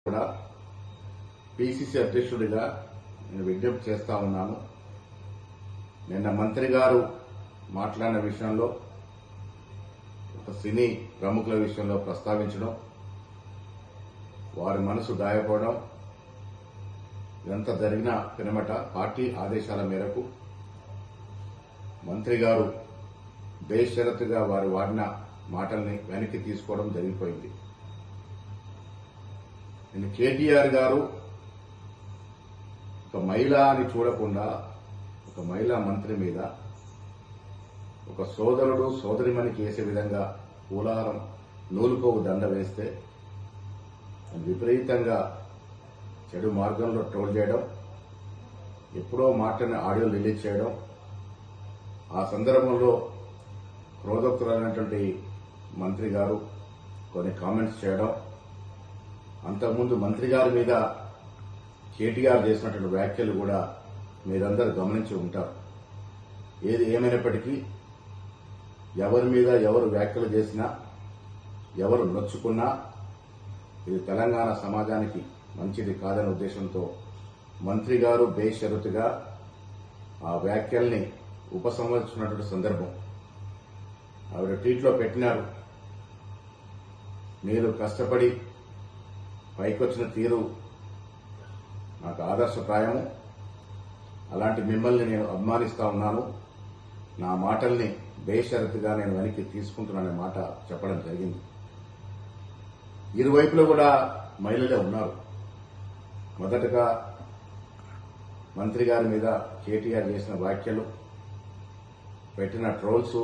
కూడా పిసిసి అధ్యక్షుడిగా నేను విజ్ఞప్తి చేస్తా ఉన్నాను. నిన్న మంత్రి గారు మాట్లాడిన విషయంలో ఒక సినీ ప్రముఖుల విషయంలో ప్రస్తావించడం, వారి మనసు గాయపడడం, ఇదంతా జరిగిన పినమట పార్టీ ఆదేశాల మేరకు మంత్రి గారు బేషరతుగా వారు వాడిన మాటల్ని వెనక్కి తీసుకోవడం జరిగిపోయింది. నేను కేటీఆర్ గారు ఒక మహిళ అని చూడకుండా ఒక మహిళా మంత్రి మీద ఒక సోదరుడు సోదరిమణికి వేసే విధంగా పూలారం నూలుకోవు దండ వేస్తే విపరీతంగా చెడు మార్గంలో ట్రోల్ చేయడం, ఎప్పుడో మాటని ఆడియో రిలీజ్ చేయడం, ఆ సందర్భంలో క్రోధోక్తులైనటువంటి మంత్రి గారు కొన్ని కామెంట్స్ చేయడం, అంతకుముందు మంత్రి గారి మీద కేటీఆర్ చేసినటువంటి వ్యాఖ్యలు కూడా మీరందరూ గమనించి ఉంటారు. ఏది ఏమైనప్పటికీ ఎవరి మీద ఎవరు వ్యాఖ్యలు చేసినా, ఎవరు నొచ్చుకున్నా ఇది తెలంగాణ సమాజానికి మంచిది కాదనే ఉద్దేశంతో మంత్రి గారు బేషరతుగా ఆ వ్యాఖ్యల్ని ఉపసంహరించుకున్నటువంటి సందర్భం. ఆవిడ ట్వీట్లో పెట్టినారు, మీరు కష్టపడి పైకొచ్చిన తీరు నాకు ఆదర్శప్రాయము, అలాంటి మిమ్మల్ని నేను అభిమానిస్తా ఉన్నాను, నా మాటల్ని బేషరతుగా నేను వెనక్కి తీసుకుంటున్నాననే మాట చెప్పడం జరిగింది. ఇరువైపులో కూడా మహిళలే ఉన్నారు. మొదటగా మంత్రి గారి మీద కేటీఆర్ చేసిన వ్యాఖ్యలు, పెట్టిన ట్రోల్స్,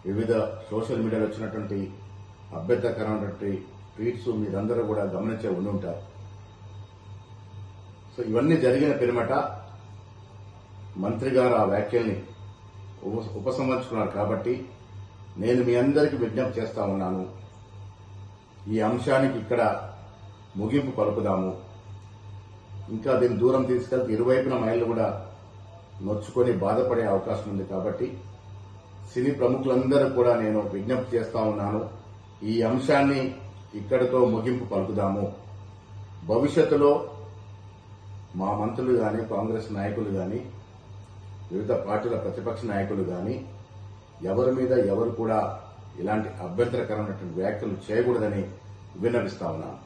వివిధ సోషల్ మీడియాలో వచ్చినటువంటి అభ్యంతరకరమైనటువంటి ట్వీట్స్ మీరందరూ కూడా గమనించే ఉండి ఉంటారు. సో ఇవన్నీ జరిగిన పిరమట మంత్రి గారు ఆ వ్యాఖ్యల్ని ఉపసంహరించుకున్నారు. కాబట్టి నేను మీ అందరికీ విజ్ఞప్తి చేస్తా ఉన్నాను, ఈ అంశానికి ఇక్కడ ముగింపు పలుకుదాము. ఇంకా దీన్ని దూరం తీసుకెళ్తే ఇరువైపున మహిళలు కూడా నొచ్చుకొని బాధపడే అవకాశం ఉంది. కాబట్టి సినీ ప్రముఖులందరూ కూడా నేను విజ్ఞప్తి చేస్తా ఉన్నాను, ఈ అంశాన్ని ఇక్కడితో ముగింపు పలుకుదాము. భవిష్యత్తులో మా మంత్రులు కానీ, కాంగ్రెస్ నాయకులు కానీ, వివిధ పార్టీల ప్రతిపక్ష నాయకులు కానీ ఎవరి మీద ఎవరు కూడా ఇలాంటి అభ్యంతరకరమైనటువంటి వ్యాఖ్యలు చేయకూడదని విన్నవిస్తా ఉన్నాను.